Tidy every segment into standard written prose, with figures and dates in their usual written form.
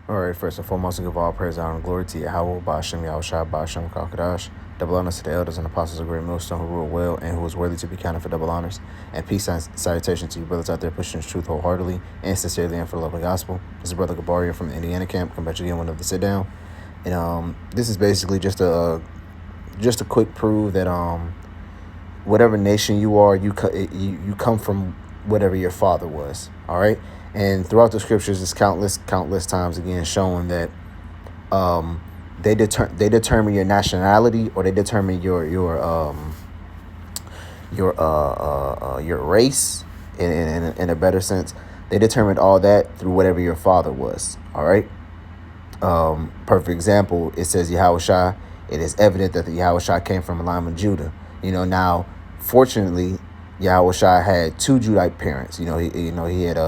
All right, first and foremost, I give all praise, honor, and glory to Yahweh, Ba'ashem, Yahushua, Ba'ashem, Kakadash. Double honors to the elders and apostles of Great Millstone who rule well and who is worthy to be counted for double honors. And peace and salutation to you brothers out there pushing the truth wholeheartedly and sincerely and for the love of the gospel. This is Brother Gabaria from the Indiana camp. Come back again one of the sit down. And this is basically just a quick prove that whatever nation you are, you come from whatever your father was. All right. And throughout the scriptures, it's countless times again showing that they determine your nationality, or they determine your race in a better sense. They determined all that through whatever your father was. All right. Perfect example. It says Yahushua. It is evident that the Yahushua came from a line of Judah. Now, fortunately, Yahushua had two Judite parents. He had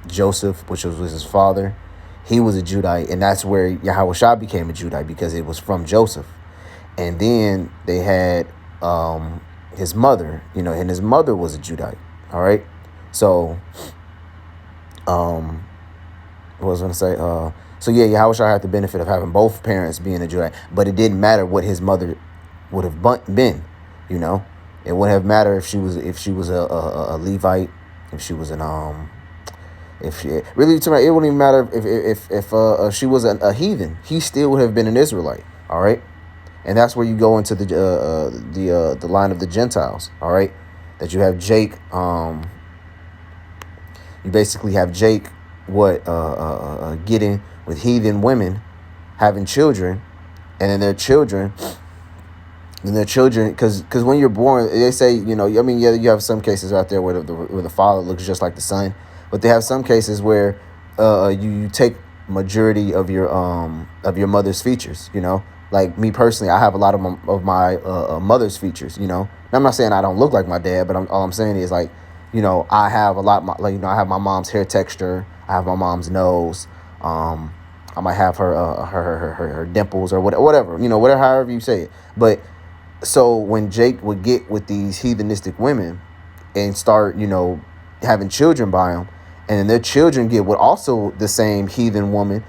Joseph, which was his father. He was a Judite, and that's where Yahushua became a Judite, because it was from Joseph. And then they had his mother, and his mother was a Judite. All right. So, what was I going to say? So yeah, Yahushua had the benefit of having both parents being a Judite, but it didn't matter what his mother would have been. It wouldn't have mattered if she was a Levite, if she was an it wouldn't even matter if she was a heathen. He still would have been an Israelite. All right, and that's where you go into the line of the Gentiles. All right, that you have Jake. You basically have Jake getting with heathen women, having children, and then their children. Because when you're born, they say, you have some cases out there where the father looks just like the son, but they have some cases where you take majority of your mother's features. Like me personally, I have a lot of my mother's features. And I'm not saying I don't look like my dad, but all I'm saying is, like, I have a lot. I have my mom's hair texture. I have my mom's nose. I might have her dimples or whatever. However you say it, but. So when Jake would get with these heathenistic women and start, having children by them, and then their children get with also the same heathen woman,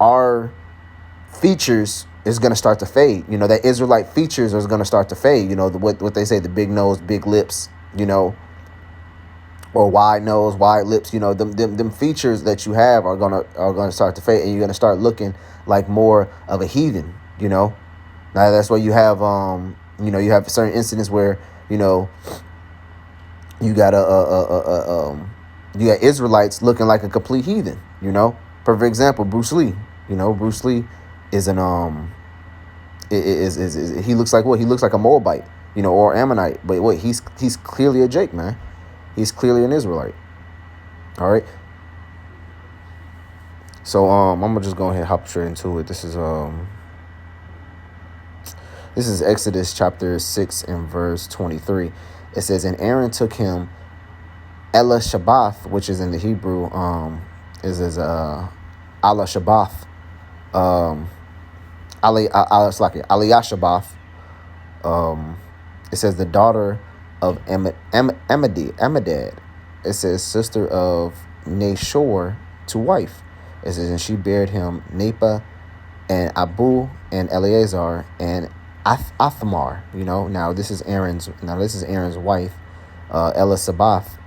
our features is going to start to fade. That Israelite features are going to start to fade. What they say, the big nose, big lips, or wide nose, wide lips. Them features that you have are gonna start to fade, and you're going to start looking like more of a heathen. Now that's why you have you have certain incidents where you got you got Israelites looking like a complete heathen. Perfect example, Bruce Lee. Bruce Lee is he looks like what? He looks like a Moabite, or Ammonite. But wait, he's clearly a Jake, man. He's clearly an Israelite. All right. So I'm gonna just go ahead and hop straight into it. This is Exodus chapter 6 and verse 23. It says, and Aaron took him Elishabath, which is in the Hebrew, is Allah Shabbath, Aliyashabath. It says the daughter of Amadad. It says sister of Nashor to wife. It says, and she bare him Napa and Abu and Eleazar and Athamar. Now this is Aaron's wife, Elisabath.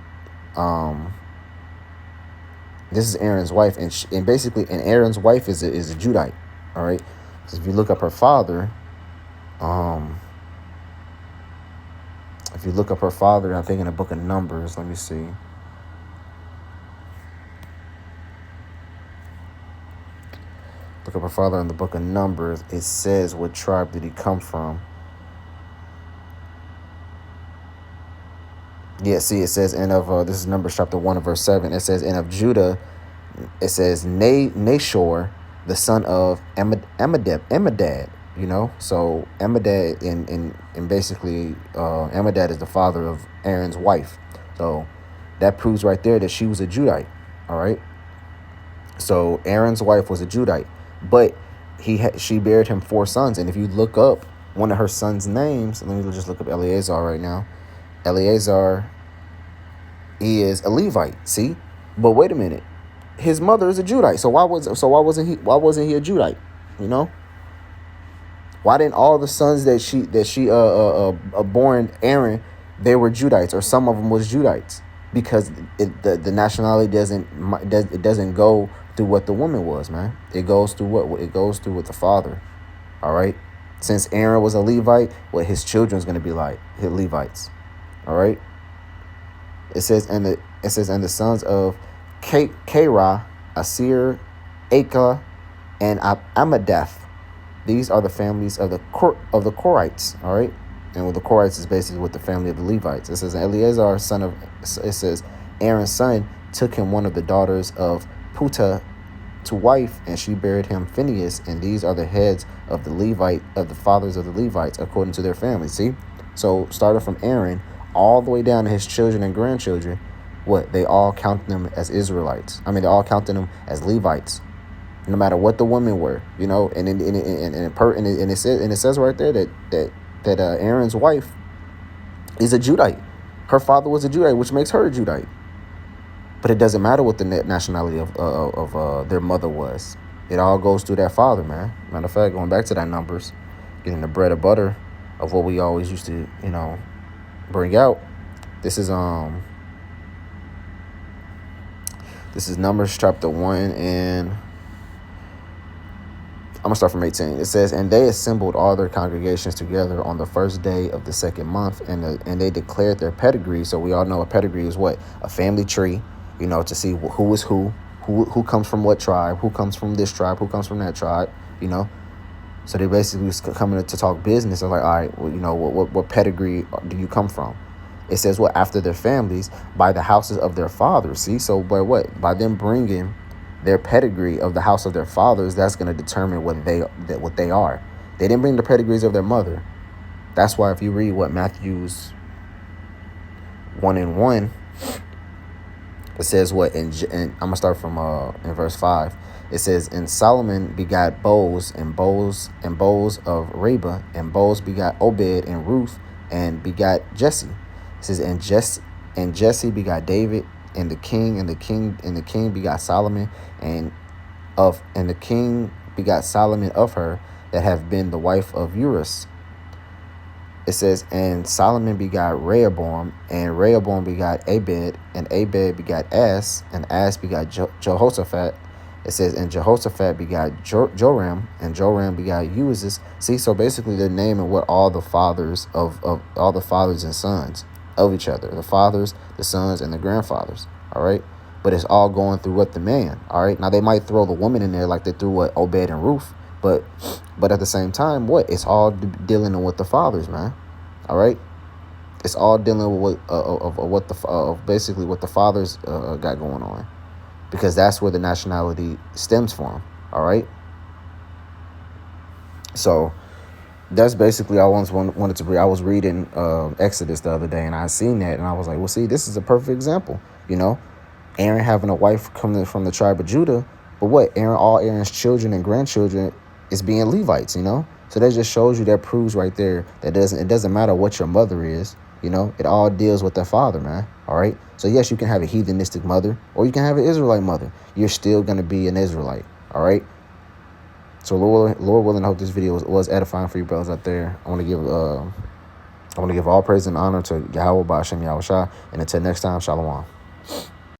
This is Aaron's wife, and basically, Aaron's wife is a Judite. All right. So if you look up her father, I think in the book of Numbers, let me see. Look up her father in the book of Numbers. It says what tribe did he come from. Yeah, see, it says, and of, this is Numbers chapter 1 verse 7. It says, and of Judah, it says, Nashor, the son of Amadad, So Amadad, and basically, Amadad is the father of Aaron's wife. So that proves right there that she was a Judite, all right? So Aaron's wife was a Judite. But she bared him 4 sons. And if you look up one of her sons' names, let me just look up Eleazar right now. Eleazar is a Levite, see? But wait a minute. his mother is a Judite. So why wasn't he a Judite? You know? Why didn't all the sons that she born Aaron, they were Judites, or some of them was Judites? Because the nationality doesn't go through what the woman was, man. It goes through what the father. All right. Since Aaron was a Levite, what his children's gonna be like, his Levites. All right. And the sons of Kerah, Asir, Acah, and Amadath. These are the families of the Korites. All right. And the Korites is basically with the family of the Levites. It says Eleazar, it says Aaron's son took him one of the daughters of Putah to wife, and she buried him Phinehas. And these are the heads of the fathers of the Levites according to their families. See, so started from Aaron all the way down to his children and grandchildren. What they all count them as Israelites. I mean, they all counted them as Levites, no matter what the women were. You know, and it says right there that Aaron's wife is a Judite. Her father was a Judite, which makes her a Judite. But it doesn't matter what the nationality of their mother was. It all goes through that father, man. Matter of fact, going back to that numbers, getting the bread and butter of what we always used to, bring out. This is Numbers chapter 1, and I'm going to start from 18. It says, and they assembled all their congregations together on the first day of the second month, and they declared their pedigree. So we all know a pedigree is what? A family tree, to see who is who comes from what tribe, who comes from this tribe, who comes from that tribe, So they basically was coming to talk business. They're like, all right, well, what pedigree do you come from? It says, what? After their families, by the houses of their fathers. See, so by what? By them bringing their pedigree of the house of their fathers, that's going to determine what they are. They didn't bring the pedigrees of their mother. That's why if you read what Matthew's 1:1, it says what? And I'm gonna start from in verse 5. It says, and Solomon begot Boaz, and Boaz of Reba, and Boaz begot Obed and Ruth, and begot Jesse. It says, and Jesse begot David, and the king begot Solomon, and the king begot Solomon of her that have been the wife of Urias. It says, and Solomon begot Rehoboam, and Rehoboam begot Abed, and Abed begot As, and As begot Jehoshaphat. It says, and Jehoshaphat begot Joram, and Joram begot Uzziah. See, so basically they're naming what all the fathers of all the fathers and sons of each other, the fathers, the sons, and the grandfathers. All right, but it's all going through what the man. All right, now they might throw the woman in there like they threw what Obed and Ruth, but at the same time, what? It's all dealing with the fathers, man. All right, it's all dealing with basically what the fathers got going on, because that's where the nationality stems from. All right, so that's basically I once wanted to read. I was reading Exodus the other day, and I seen that, and I was like, well, see, this is a perfect example. Aaron having a wife coming from the tribe of Judah, but what? All Aaron's children and grandchildren is being Levites. So that just shows you, that proves right there that it doesn't matter what your mother is. It all deals with their father, man. All right. So yes, you can have a heathenistic mother, or you can have an Israelite mother. You're still gonna be an Israelite. All right. So Lord willing, I hope this video was edifying for you brothers out there. I want to give all praise and honor to Yahweh Ba'ashem Yahushua. And until next time, Shalom.